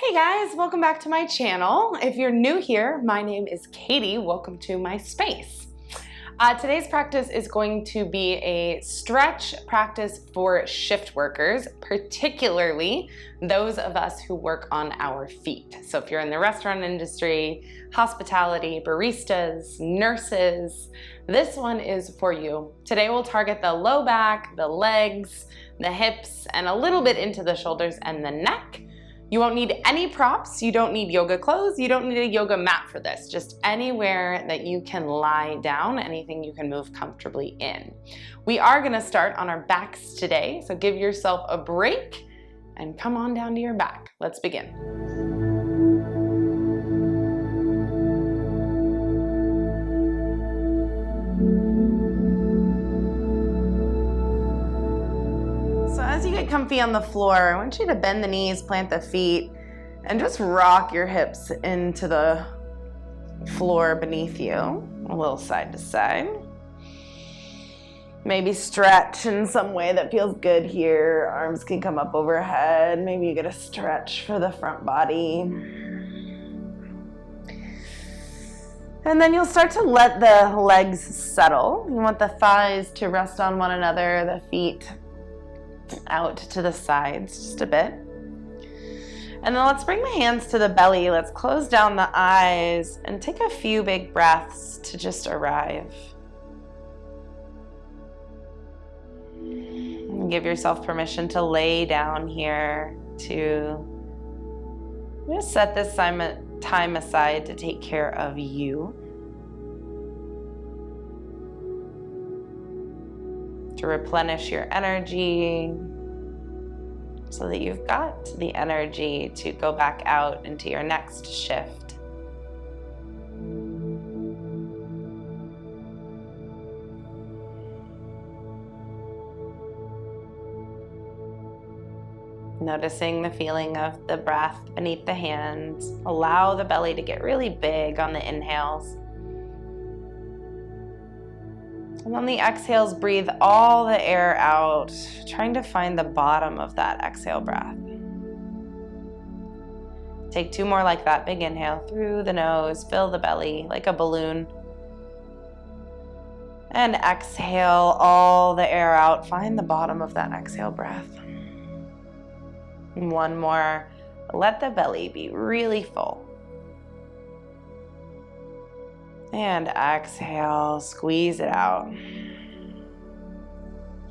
Hey guys, welcome back to my channel. If you're new here, my name is Katie. Welcome to my space. Today's practice is going to be a stretch practice for shift workers, particularly those of us who work on our feet. So if you're in the restaurant industry, hospitality, baristas, nurses, this one is for you. Today we'll target the low back, the legs, the hips, and a little bit into the shoulders and the neck. You won't need any props, you don't need yoga clothes, you don't need a yoga mat for this, just anywhere that you can lie down, anything you can move comfortably in. We are gonna start on our backs today, so give yourself a break and come on down to your back. Let's begin. So as you get comfy on the floor, I want you to bend the knees, plant the feet, and just rock your hips into the floor beneath you, a little side to side. Maybe stretch in some way that feels good here. Arms can come up overhead. Maybe you get a stretch for the front body. And then you'll start to let the legs settle. You want the thighs to rest on one another, the feet out to the sides just a bit. And then let's bring the hands to the belly. Let's close down the eyes and take a few big breaths to just arrive. And give yourself permission to lay down here, to just set this time aside to take care of you. To replenish your energy so that you've got the energy to go back out into your next shift. Noticing the feeling of the breath beneath the hands. Allow the belly to get really big on the inhales. And on the exhales, breathe all the air out, trying to find the bottom of that exhale breath. Take two more like that. Big inhale through the nose, fill the belly like a balloon. And exhale all the air out. Find the bottom of that exhale breath. And one more. Let the belly be really full. And exhale, squeeze it out.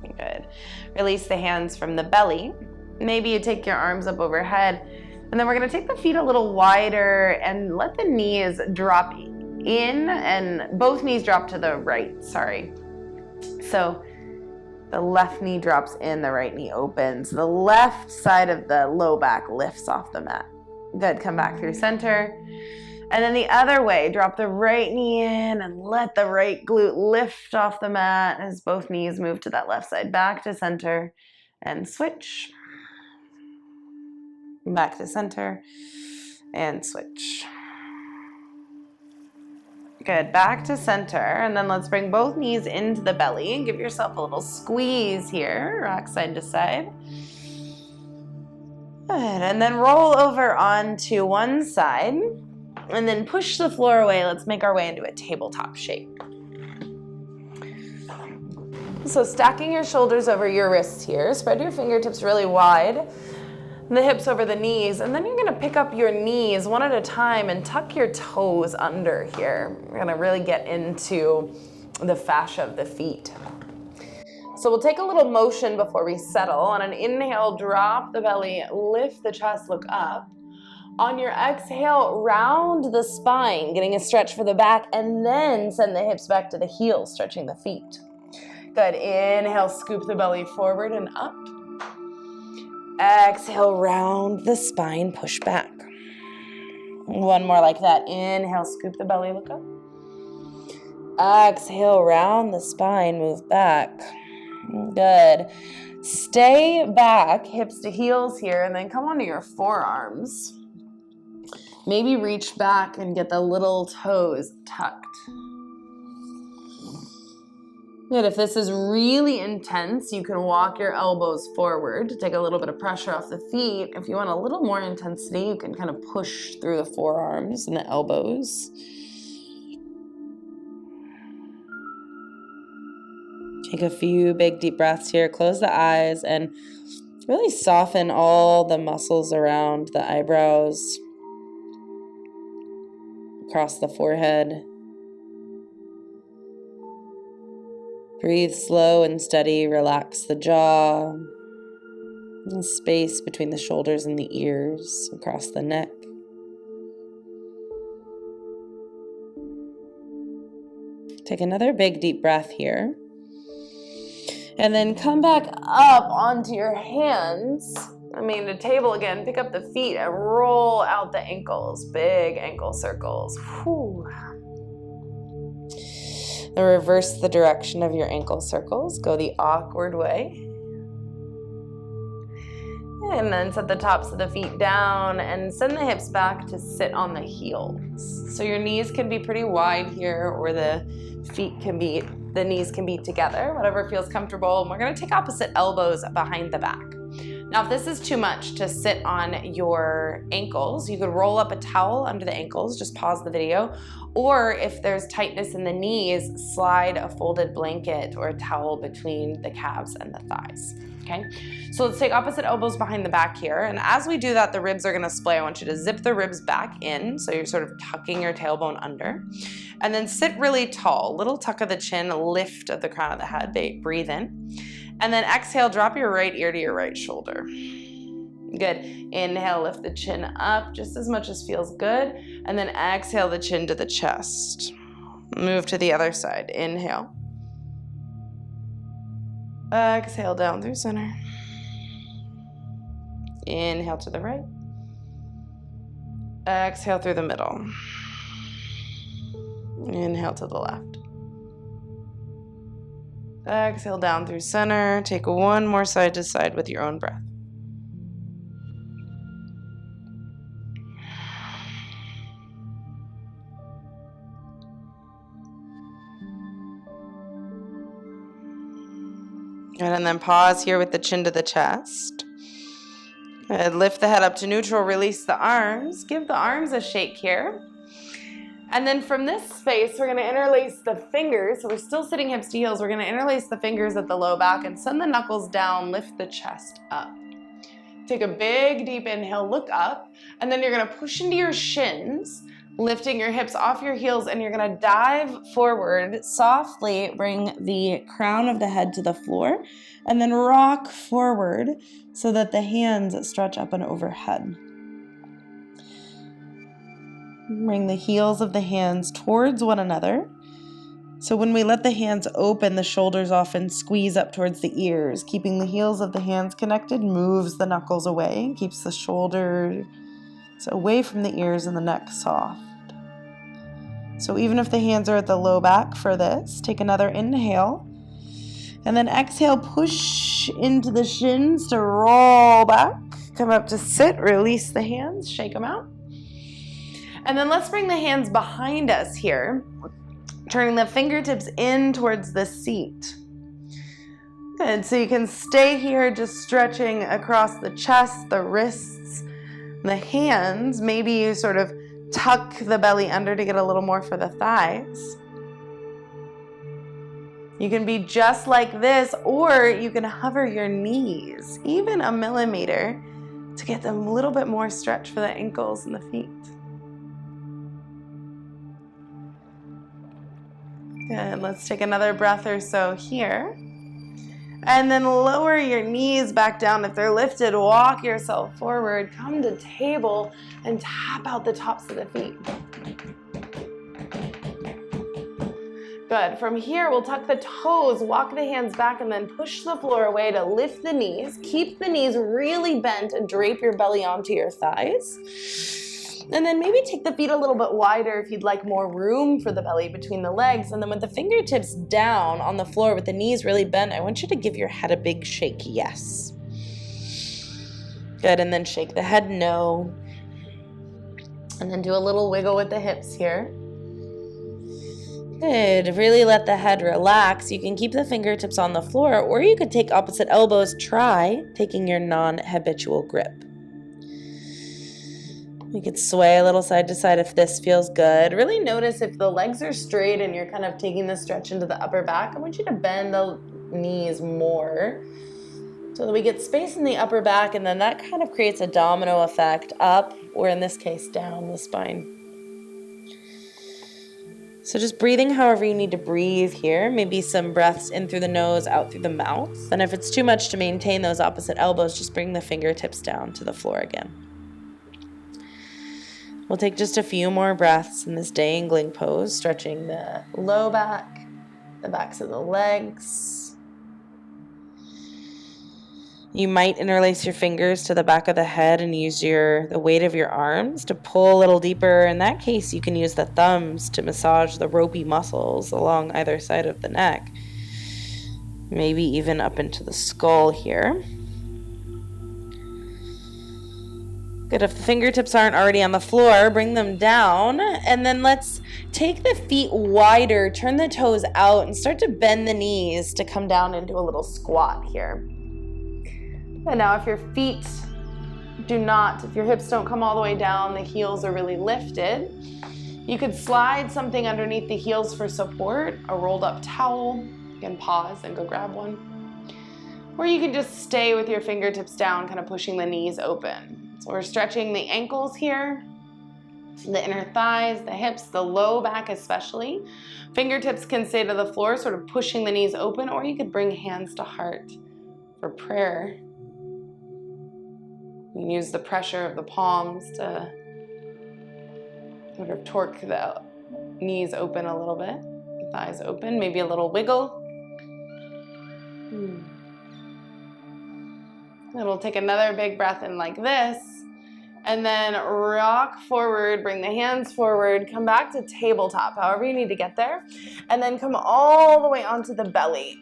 Good. Release the hands from the belly. Maybe you take your arms up overhead, and then we're gonna take the feet a little wider and let the knees drop in, and both knees drop to the right, sorry. So the left knee drops in, the right knee opens. The left side of the low back lifts off the mat. Good, come back through center. And then the other way, drop the right knee in and let the right glute lift off the mat as both knees move to that left side. Back to center and switch. Back to center and switch. Good, back to center. And then let's bring both knees into the belly and give yourself a little squeeze here. Rock side to side. Good, and then roll over onto one side. And then push the floor away. Let's make our way into a tabletop shape. So stacking your shoulders over your wrists here. Spread your fingertips really wide. The hips over the knees. And then you're gonna pick up your knees one at a time and tuck your toes under here. We're gonna really get into the fascia of the feet. So we'll take a little motion before we settle. On an inhale, drop the belly, lift the chest, look up. On your exhale, round the spine, getting a stretch for the back, and then send the hips back to the heels, stretching the feet. Good, inhale, scoop the belly forward and up. Exhale, round the spine, push back. One more like that. Inhale, scoop the belly, look up. Exhale, round the spine, move back. Good. Stay back, hips to heels here, and then come onto your forearms. Maybe reach back and get the little toes tucked. Good. If this is really intense, you can walk your elbows forward to take a little bit of pressure off the feet. If you want a little more intensity, you can kind of push through the forearms and the elbows. Take a few big deep breaths here. Close the eyes and really soften all the muscles around the eyebrows, across the forehead. Breathe slow and steady. Relax the jaw, and space between the shoulders and the ears, across the neck. Take another big deep breath here. And then come back up onto your hands. The table again. Pick up the feet and roll out the ankles. Big ankle circles. Whew. Then reverse the direction of your ankle circles. Go the awkward way. And then set the tops of the feet down and send the hips back to sit on the heels. So your knees can be pretty wide here, or the knees can be together, whatever feels comfortable. And we're gonna take opposite elbows behind the back. Now, if this is too much to sit on your ankles, you could roll up a towel under the ankles, just pause the video. Or if there's tightness in the knees, slide a folded blanket or a towel between the calves and the thighs. Okay, so let's take opposite elbows behind the back here. And as we do that, the ribs are gonna splay. I want you to zip the ribs back in, so you're sort of tucking your tailbone under. And then sit really tall, little tuck of the chin, lift of the crown of the head, breathe in. And then exhale, drop your right ear to your right shoulder. Good, inhale, lift the chin up just as much as feels good. And then exhale the chin to the chest. Move to the other side, inhale. Exhale down through center. Inhale to the right. Exhale through the middle. Inhale to the left. Exhale down through center. Take one more side to side with your own breath. Good, and then pause here with the chin to the chest. Good. Lift the head up to neutral, release the arms. Give the arms a shake here. And then from this space, we're gonna interlace the fingers. So we're still sitting hips to heels. We're gonna interlace the fingers at the low back and send the knuckles down, lift the chest up. Take a big deep inhale, look up, and then you're gonna push into your shins, lifting your hips off your heels, and you're gonna dive forward, softly bring the crown of the head to the floor, and then rock forward so that the hands stretch up and overhead. Bring the heels of the hands towards one another. So when we let the hands open, the shoulders often squeeze up towards the ears. Keeping the heels of the hands connected moves the knuckles away, keeps the shoulders away from the ears and the neck soft. So even if the hands are at the low back for this, take another inhale. And then exhale, push into the shins to roll back. Come up to sit, release the hands, shake them out. And then let's bring the hands behind us here, turning the fingertips in towards the seat. Good, so you can stay here just stretching across the chest, the wrists, the hands. Maybe you sort of tuck the belly under to get a little more for the thighs. You can be just like this, or you can hover your knees, even a millimeter, to get them a little bit more stretch for the ankles and the feet. Good, let's take another breath or so here. And then lower your knees back down. If they're lifted, walk yourself forward, come to table, and tap out the tops of the feet. Good, from here we'll tuck the toes, walk the hands back, and then push the floor away to lift the knees. Keep the knees really bent and drape your belly onto your thighs. And then maybe take the feet a little bit wider if you'd like more room for the belly between the legs. And then with the fingertips down on the floor with the knees really bent, I want you to give your head a big shake, yes. Good, and then shake the head no. And then do a little wiggle with the hips here. Good. Really let the head relax. You can keep the fingertips on the floor, or you could take opposite elbows. Try taking your non-habitual grip. You could sway a little side to side if this feels good. Really notice if the legs are straight and you're kind of taking the stretch into the upper back. I want you to bend the knees more so that we get space in the upper back, and then that kind of creates a domino effect up, or in this case, down the spine. So just breathing however you need to breathe here. Maybe some breaths in through the nose, out through the mouth. And if it's too much to maintain those opposite elbows, just bring the fingertips down to the floor again. We'll take just a few more breaths in this dangling pose, stretching the low back, the backs of the legs. You might interlace your fingers to the back of the head and use the weight of your arms to pull a little deeper. In that case, you can use the thumbs to massage the ropey muscles along either side of the neck. Maybe even up into the skull here. Good. If the fingertips aren't already on the floor, bring them down. And then let's take the feet wider, turn the toes out, and start to bend the knees to come down into a little squat here. And now if your if your hips don't come all the way down, the heels are really lifted, you could slide something underneath the heels for support, a rolled up towel. You can pause and go grab one. Or you can just stay with your fingertips down, kind of pushing the knees open. So we're stretching the ankles here, the inner thighs, the hips, the low back especially. Fingertips can stay to the floor, sort of pushing the knees open, or you could bring hands to heart for prayer. You can use the pressure of the palms to sort of torque the knees open a little bit, the thighs open, maybe a little wiggle. Then we'll take another big breath in like this, and then rock forward, bring the hands forward, come back to tabletop, however you need to get there, and then come all the way onto the belly.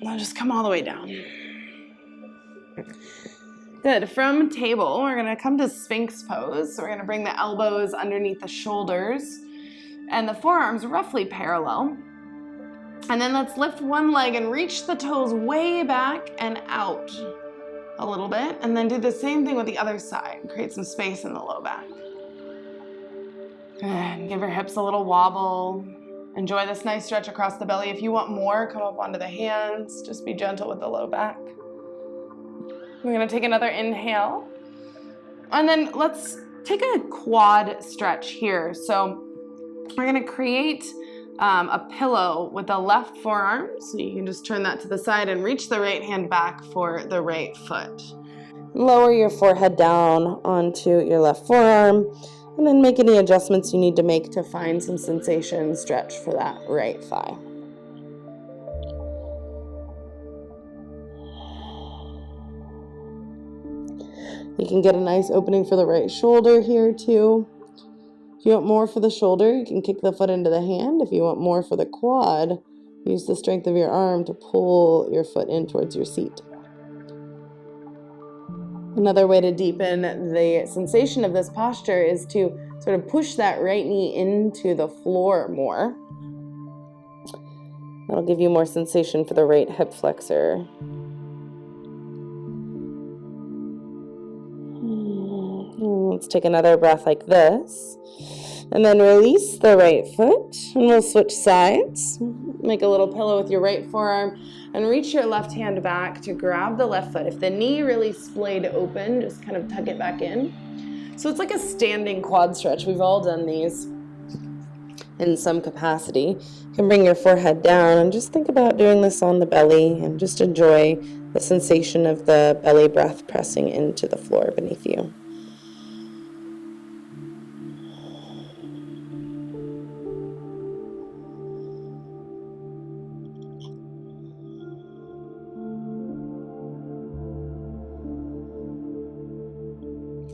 Now just come all the way down. Good. From table, we're going to come to Sphinx pose. So we're going to bring the elbows underneath the shoulders and the forearms roughly parallel. And then let's lift one leg and reach the toes way back and out a little bit. And then do the same thing with the other side. Create some space in the low back. Good. Give your hips a little wobble. Enjoy this nice stretch across the belly. If you want more, come up onto the hands. Just be gentle with the low back. We're going to take another inhale, and then let's take a quad stretch here. So we're going to create a pillow with the left forearm, so you can just turn that to the side and reach the right hand back for the right foot. Lower your forehead down onto your left forearm, and then make any adjustments you need to make to find some sensation, stretch for that right thigh. You can get a nice opening for the right shoulder here too. If you want more for the shoulder, you can kick the foot into the hand. If you want more for the quad, use the strength of your arm to pull your foot in towards your seat. Another way to deepen the sensation of this posture is to sort of push that right knee into the floor more. That'll give you more sensation for the right hip flexor. Let's take another breath like this. And then release the right foot. And we'll switch sides. Make a little pillow with your right forearm. And reach your left hand back to grab the left foot. If the knee really splayed open, just kind of tuck it back in. So it's like a standing quad stretch. We've all done these in some capacity. You can bring your forehead down and just think about doing this on the belly and just enjoy the sensation of the belly breath pressing into the floor beneath you.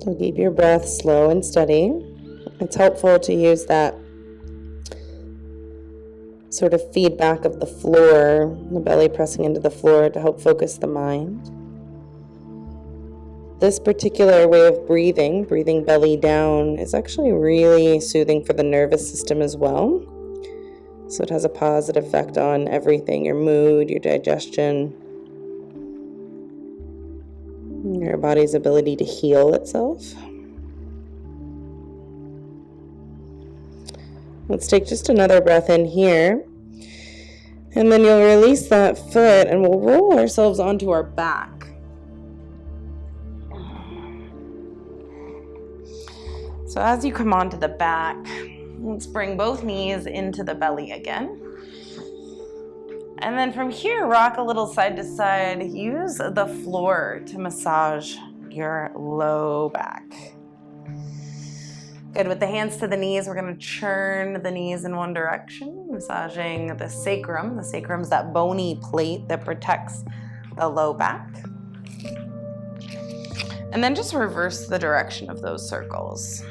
So keep your breath slow and steady. It's helpful to use that sort of feedback of the floor, the belly pressing into the floor to help focus the mind. This particular way of breathing belly down, is actually really soothing for the nervous system as well. So it has a positive effect on everything, your mood, your digestion, your body's ability to heal itself. Let's take just another breath in here. And then you'll release that foot and we'll roll ourselves onto our back. So as you come onto the back, let's bring both knees into the belly again. And then from here, rock a little side to side. Use the floor to massage your low back. Good. With the hands to the knees, we're going to churn the knees in one direction, massaging the sacrum. The sacrum is that bony plate that protects the low back. And then just reverse the direction of those circles.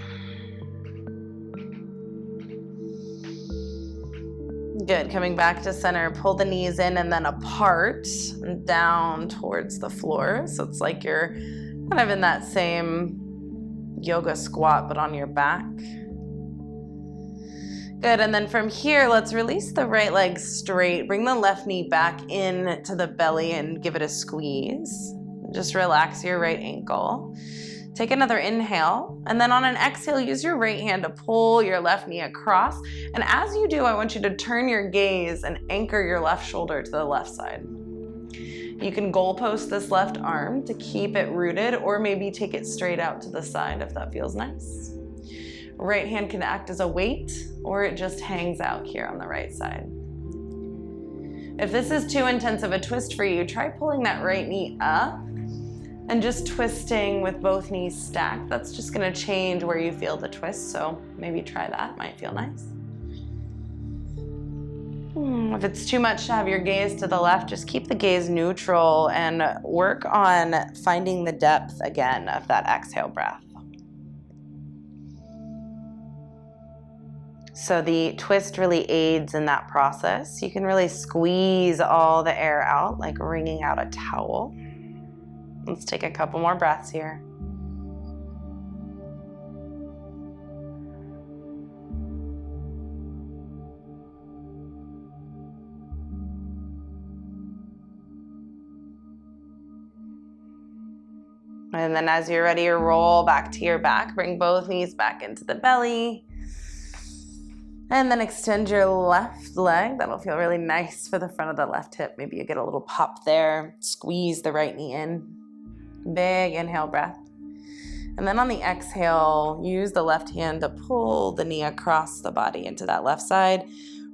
Good. Coming back to center, pull the knees in and then apart and down towards the floor. So it's like you're kind of in that same yoga squat, but on your back. Good. And then from here, let's release the right leg straight. Bring the left knee back in to the belly and give it a squeeze. Just relax your right ankle. Take another inhale. And then on an exhale, use your right hand to pull your left knee across. And as you do, I want you to turn your gaze and anchor your left shoulder to the left side. You can goalpost this left arm to keep it rooted, or maybe take it straight out to the side if that feels nice. Right hand can act as a weight, or it just hangs out here on the right side. If this is too intense of a twist for you, try pulling that right knee up and just twisting with both knees stacked. That's just gonna change where you feel the twist, so maybe try that, might feel nice. If it's too much to have your gaze to the left, just keep the gaze neutral and work on finding the depth again of that exhale breath. So the twist really aids in that process. You can really squeeze all the air out like wringing out a towel. Let's take a couple more breaths here. And then as you're ready to roll back to your back, bring both knees back into the belly. And then extend your left leg. That'll feel really nice for the front of the left hip. Maybe you get a little pop there. Squeeze the right knee in. Big inhale breath. And then on the exhale, use the left hand to pull the knee across the body into that left side.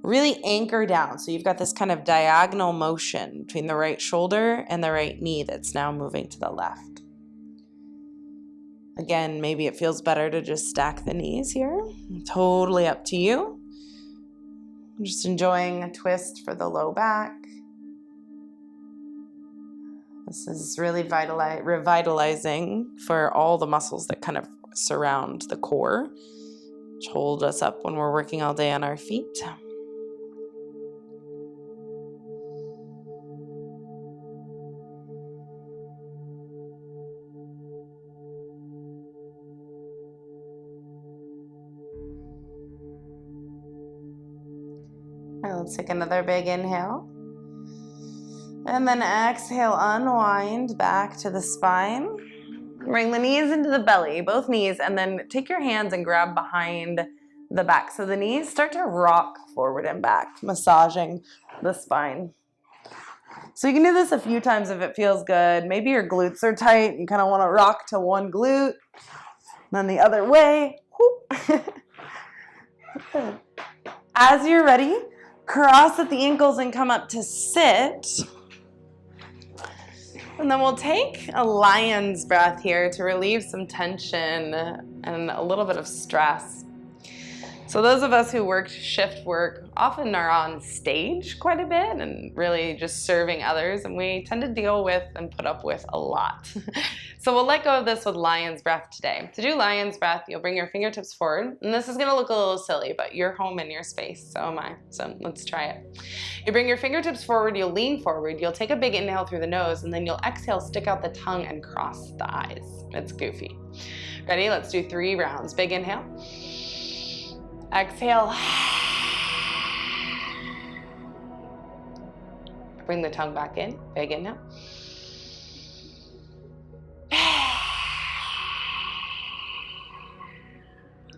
Really anchor down. So you've got this kind of diagonal motion between the right shoulder and the right knee that's now moving to the left. Again, maybe it feels better to just stack the knees here. Totally up to you. I'm just enjoying a twist for the low back. This is really revitalizing for all the muscles that kind of surround the core, which hold us up when we're working all day on our feet. All right, let's take another big inhale. And then exhale, unwind back to the spine. Bring the knees into the belly, both knees, and then take your hands and grab behind the back. So the knees start to rock forward and back, massaging the spine. So you can do this a few times if it feels good. Maybe your glutes are tight. You kind of want to rock to one glute, then the other way. As you're ready, cross at the ankles and come up to sit. And then we'll take a lion's breath here to relieve some tension and a little bit of stress. So those of us who work shift work often are on stage quite a bit and really just serving others, and we tend to deal with and put up with a lot. So we'll let go of this with lion's breath today. To do lion's breath, you'll bring your fingertips forward, and this is gonna look a little silly, but you're home in your space, so am I. So let's try it. You bring your fingertips forward, you'll lean forward, you'll take a big inhale through the nose, and then you'll exhale, stick out the tongue, and cross the eyes. It's goofy. Ready? Let's do 3 rounds. Big inhale. Exhale. Bring the tongue back in. Big inhale.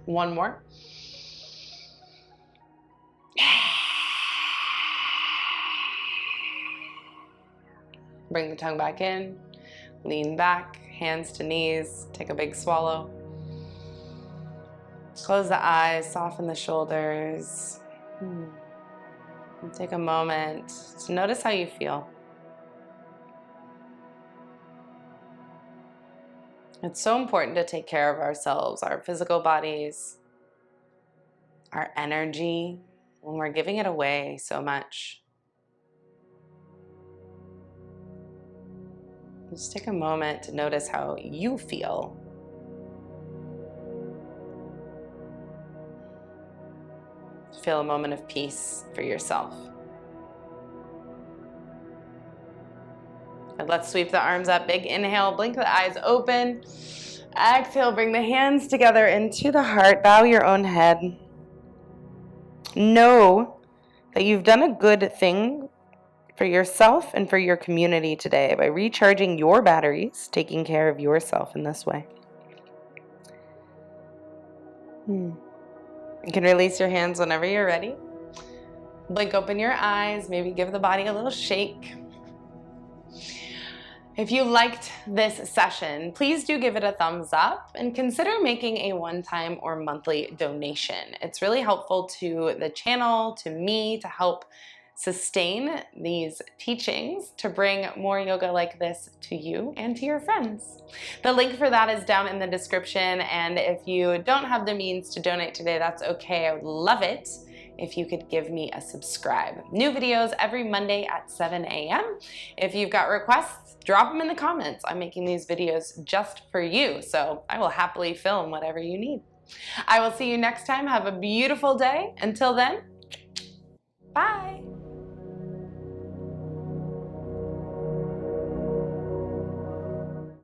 One more. Bring the tongue back in. Lean back, hands to knees. Take a big swallow. Close the eyes, soften the shoulders. And take a moment to notice how you feel. It's so important to take care of ourselves, our physical bodies, our energy, when we're giving it away so much. Just take a moment to notice how you feel. Feel a moment of peace for yourself. And let's sweep the arms up. Big inhale, blink the eyes open. Exhale, bring the hands together into the heart. Bow your own head. Know that you've done a good thing for yourself and for your community today by recharging your batteries, taking care of yourself in this way. You can release your hands whenever you're ready. Blink open your eyes, maybe give the body a little shake. If you liked this session, please do give it a thumbs up and consider making a one-time or monthly donation. It's really helpful to the channel, to me, to help sustain these teachings, to bring more yoga like this to you and to your friends. The link for that is down in the description, and if you don't have the means to donate today, that's okay. I would love it if you could give me a subscribe. New videos every Monday at 7 a.m. If you've got requests, drop them in the comments. I'm making these videos just for you, so I will happily film whatever you need. I will see you next time. Have a beautiful day. Until then, bye.